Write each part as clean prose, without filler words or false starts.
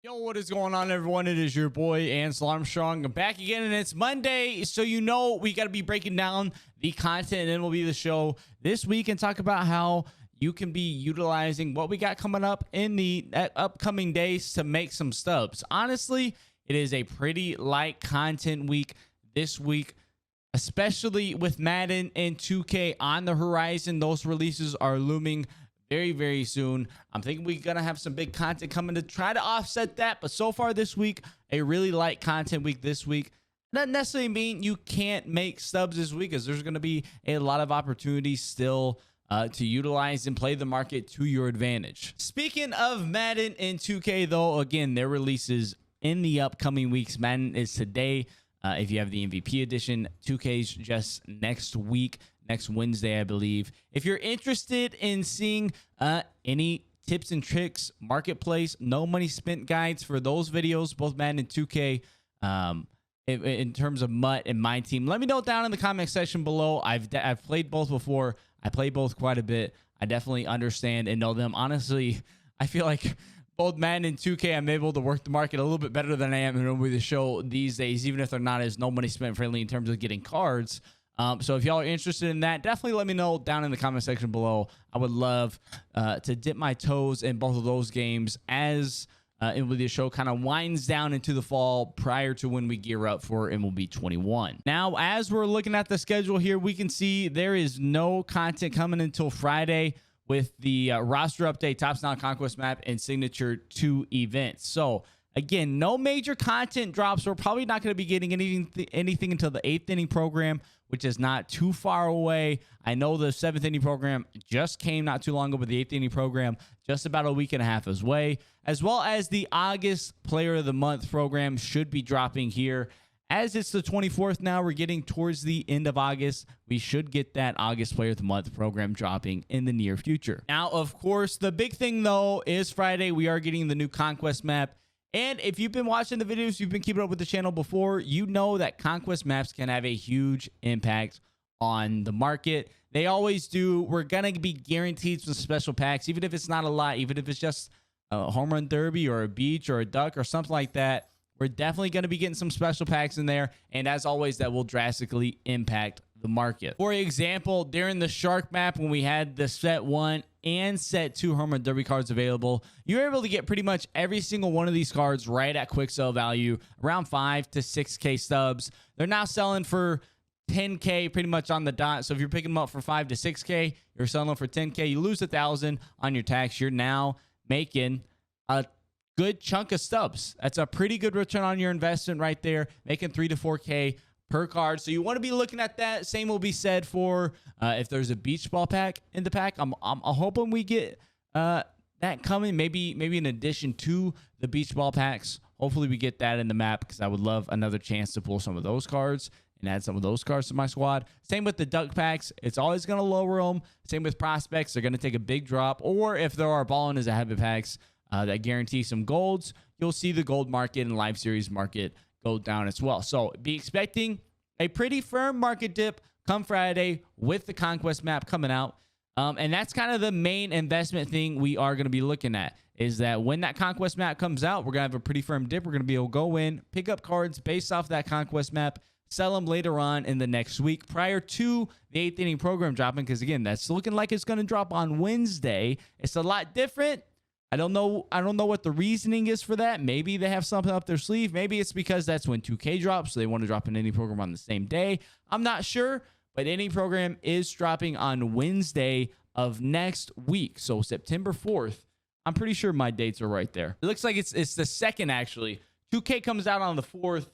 Yo, what is going on, everyone? It is your boy Ansel Armstrong. I'm back again, and it's Monday, so you know we got to be breaking down the content in MLB The Show this week and talk about how you can be utilizing what we got coming up in the upcoming days to make some stubs. Honestly, it is a pretty light content week this week, especially with Madden and 2K on the horizon. Those releases are looming very, very soon. I'm thinking we're gonna have some big content coming to try to offset that, but so far this week, a really light content week this week. Doesn't necessarily mean you can't make stubs this week, as there's gonna be a lot of opportunities still to utilize and play the market to your advantage. Speaking of Madden and 2K, though, again, their releases in the upcoming weeks. Madden is today. If you have the MVP edition, 2K's just next week. Next Wednesday, I believe. If you're interested in seeing any tips and tricks, marketplace, no money spent guides for those videos, both Madden and 2K, in terms of MUT and my team, let me know down in the comment section below. I've played both before. I play both quite a bit. I definitely understand and know them. Honestly, I feel like both Madden and 2K, I'm able to work the market a little bit better than I am in MLB The Show these days, even if they're not as no money spent friendly in terms of getting cards. So if y'all are interested in that, definitely let me know down in the comment section below. I would love to dip my toes in both of those games as MLB The Show kind of winds down into the fall prior to when we gear up for MLB 21. Now, as we're looking at the schedule here, we can see there is no content coming until Friday with the roster update, Top Style Conquest map, and Signature 2 events. So again, no major content drops. We're probably not going to be getting anything until the 8th inning program, which is not too far away. I know the 7th inning program just came not too long ago, but the 8th inning program just about a week and a half away, as well as the August Player of the Month program should be dropping here. As it's the 24th now, we're getting towards the end of August. We should get that August Player of the Month program dropping in the near future. Now, of course, the big thing, though, is Friday. We are getting the new Conquest map. And if you've been watching the videos, you've been keeping up with the channel before, you know that Conquest maps can have a huge impact on the market. They always do. We're going to be guaranteed some special packs, even if it's not a lot, even if it's just a home run derby or a beach or a duck or something like that. We're definitely going to be getting some special packs in there. And as always, that will drastically impact the market. For example, during the Shark map, when we had the set 1 and set 2 home run derby cards available, you were able to get pretty much every single one of these cards right at quick sell value, around 5 to 6K stubs. They're now selling for 10K pretty much on the dot. So if you're picking them up for 5 to 6K, you're selling them for 10K. You lose 1,000 on your tax. You're now making a good chunk of stubs. That's a pretty good return on your investment right there, making 3 to 4K per card. So you want to be looking at that. Same will be said for if there's a beach ball pack in the pack. I'm hoping we get that coming, maybe in addition to the beach ball packs. Hopefully we get that in the map, because I would love another chance to pull some of those cards and add some of those cards to my squad. Same with the duck packs. It's always going to lower them. Same with prospects. They're going to take a big drop. Or if there are ball-in as a habit packs that guarantee some golds, you'll see the gold market and live series market go down as well. So be expecting a pretty firm market dip come Friday with the Conquest map coming out. And that's kind of the main investment thing we are going to be looking at, is that when that Conquest map comes out, we're going to have a pretty firm dip. We're going to be able to go in, pick up cards based off that Conquest map, sell them later on in the next week prior to the 8th inning program dropping, because again, that's looking like it's going to drop on Wednesday. It's a lot different. I don't know what the reasoning is for that. Maybe they have something up their sleeve. Maybe it's because that's when 2K drops, so they want to drop an any program on the same day. I'm not sure, but any program is dropping on Wednesday of next week, so September 4th. I'm pretty sure my dates are right there. It looks like it's the 2nd, actually. 2K comes out on the 4th,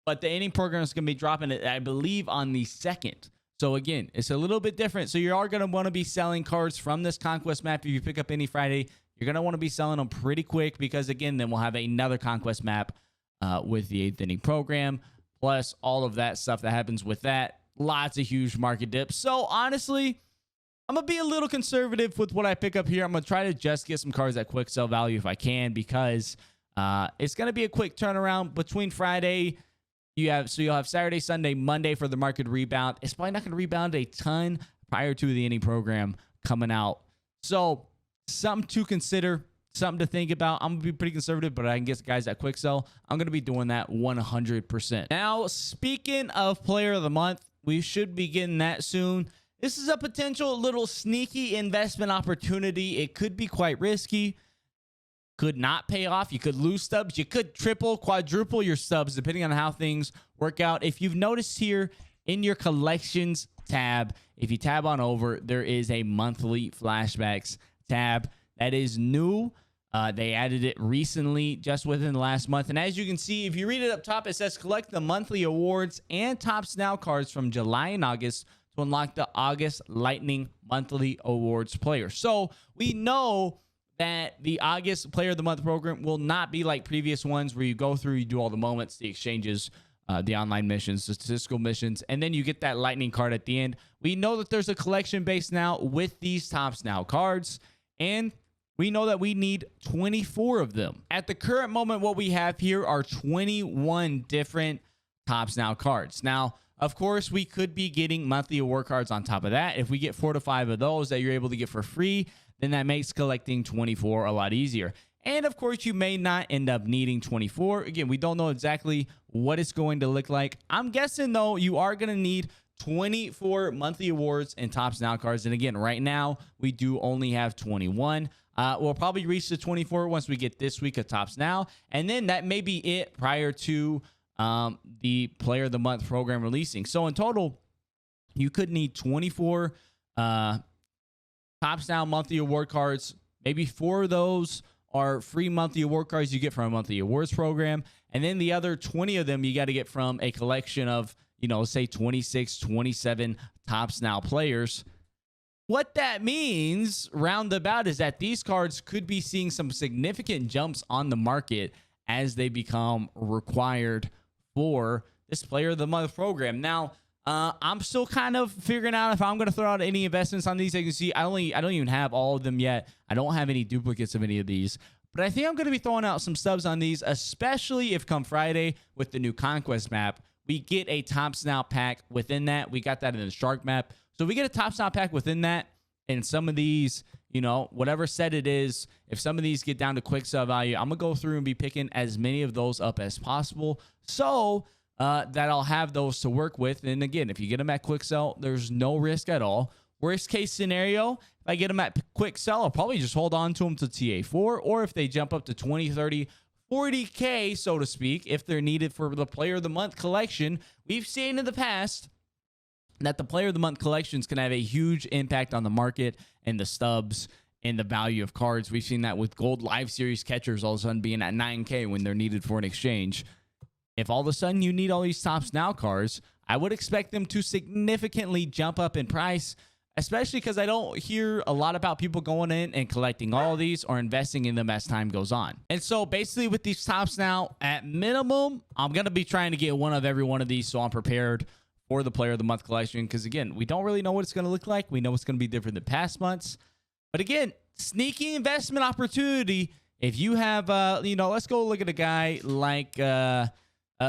but the inning program is going to be dropping it, I believe, on the 2nd. So again, it's a little bit different. So you are going to want to be selling cards from this Conquest map. If you pick up any Friday, you're going to want to be selling them pretty quick, because, again, then we'll have another Conquest map with the 8th inning program, plus all of that stuff that happens with that. Lots of huge market dips. So, honestly, I'm going to be a little conservative with what I pick up here. I'm going to try to just get some cards at quick sell value if I can, because it's going to be a quick turnaround between Friday. You'll have Saturday, Sunday, Monday for the market rebound. It's probably not going to rebound a ton prior to the inning program coming out. So, something to consider. something to think about. I'm gonna be pretty conservative, but I can get guys at quick sell. I'm gonna be doing that 100%. Now, speaking of player of the month, we should be getting that soon. This is a potential little sneaky investment opportunity. It could be quite risky, could not pay off. You could lose stubs. You could triple, quadruple your stubs, depending on how things work out. If you've noticed here in your collections tab, if you tab on over, there is a monthly flashbacks tab that is new. They added it recently, just within the last month. And as you can see, if you read it up top, it says collect the monthly awards and Tops Now cards from July and August to unlock the August Lightning monthly awards player. So we know that the August Player of the Month program will not be like previous ones where you go through, you do all the moments, the exchanges, the online missions, the statistical missions, and then you get that Lightning card at the end. We know that there's a collection base now with these Tops Now cards, and we know that we need 24 of them. At the current moment, what we have here are 21 different Tops Now cards. Now, of course, we could be getting monthly award cards on top of that. If we get 4 to 5 of those that you're able to get for free, then that makes collecting 24 a lot easier. And of course, you may not end up needing 24. Again, we don't know exactly what it's going to look like. I'm guessing, though, you are going to need 24 monthly awards and Tops Now cards. And again, right now, we do only have 21. We'll probably reach the 24 once we get this week of Tops Now. And then that may be it prior to the Player of the Month program releasing. So in total, you could need 24 Tops Now monthly award cards. Maybe 4 of those are free monthly award cards you get from a monthly awards program. And then the other 20 of them you got to get from a collection of, you know, say 26, 27 Tops Now players. What that means roundabout is that these cards could be seeing some significant jumps on the market as they become required for this Player of the Month program. Now, I'm still kind of figuring out if I'm going to throw out any investments on these. As you can see, I don't even have all of them yet. I don't have any duplicates of any of these. But I think I'm going to be throwing out some stubs on these, especially if come Friday with the new Conquest map, we get a Tops Now pack within that. We got that in the Shark map. So we get a Tops Now pack within that. And some of these, you know, whatever set it is, if some of these get down to quick sell value, I'm going to go through and be picking as many of those up as possible. So that I'll have those to work with. And again, if you get them at quick sell, there's no risk at all. Worst case scenario, if I get them at quick sell, I'll probably just hold on to them to TA4, or if they jump up to 20, 30, 40K, so to speak, if they're needed for the Player of the Month collection. We've seen in the past that the Player of the Month collections can have a huge impact on the market and the stubs and the value of cards. We've seen that with Gold Live Series catchers all of a sudden being at 9K when they're needed for an exchange. If all of a sudden you need all these Tops Now cards, I would expect them to significantly jump up in price, especially because I don't hear a lot about people going in and collecting all of these or investing in them as time goes on. And so basically with these Tops Now, at minimum, I'm going to be trying to get one of every one of these so I'm prepared for the Player of the Month collection. Because again, we don't really know what it's going to look like. We know it's going to be different than past months. But again, sneaky investment opportunity. If you have, you know, let's go look at a guy like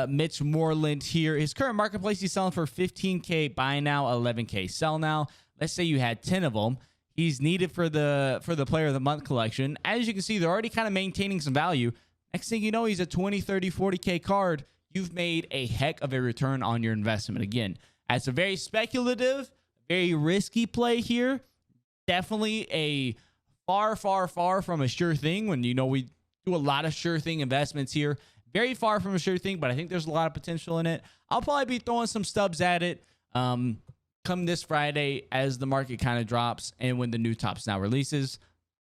Mitch Moreland here. His current marketplace, he's selling for 15K buy now, 11K sell now. Let's say you had 10 of them. He's needed for the Player of the Month collection. As you can see, they're already kind of maintaining some value. Next thing you know, he's a 20, 30, 40K card. You've made a heck of a return on your investment. Again, that's a very speculative, very risky play here. Definitely a far, far, far from a sure thing when, you know, we do a lot of sure thing investments here. Very far from a sure thing, but I think there's a lot of potential in it. I'll probably be throwing some stubs at it come this Friday as the market kind of drops and when the new Tops Now releases.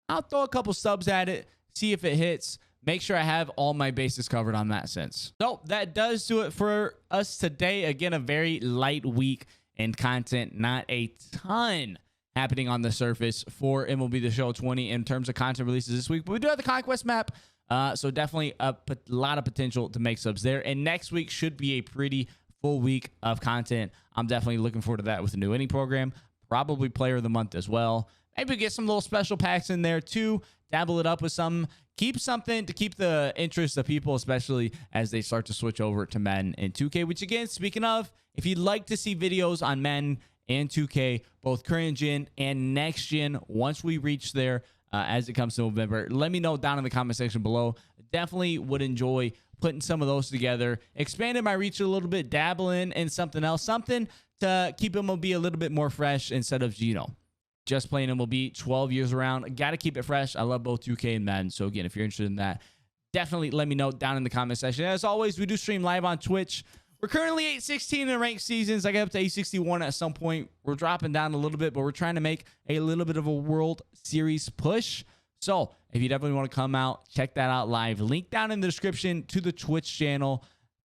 I'll throw a couple stubs at it, see if it hits. Make sure I have all my bases covered on that sense. So that does do it for us today. Again, a very light week in content, not a ton happening on the surface for MLB The Show 20 in terms of content releases this week. But we do have the Conquest map. So definitely a lot of potential to make subs there. And next week should be a pretty full week of content. I'm definitely looking forward to that with the new inning program. Probably Player of the Month as well. Maybe get some little special packs in there too. Dabble it up with some. Keep something to keep the interest of people, especially as they start to switch over to Madden and 2K. Which again, speaking of, if you'd like to see videos on Madden and 2K, both current gen and next gen, once we reach there, as it comes to November. Let me know down in the comment section below. Definitely would enjoy putting some of those together, expanding my reach a little bit, dabbling in something else, something to keep MLB a little bit more fresh instead of, just playing MLB 12 years around. Got to keep it fresh. I love both 2K and Madden. So again, if you're interested in that, definitely let me know down in the comment section. As always, we do stream live on Twitch. We're currently 8-16 in ranked seasons. I get up to 8-61 at some point. We're dropping down a little bit, but we're trying to make a little bit of a World Series push. So if you definitely want to come out, check that out live. Link down in the description to the Twitch channel.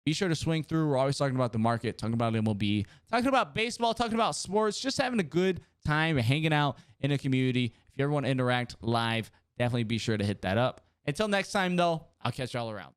Be sure to swing through. We're always talking about the market, talking about MLB, talking about baseball, talking about sports, just having a good time hanging out in a community. If you ever want to interact live, definitely be sure to hit that up. Until next time, though, I'll catch y'all around.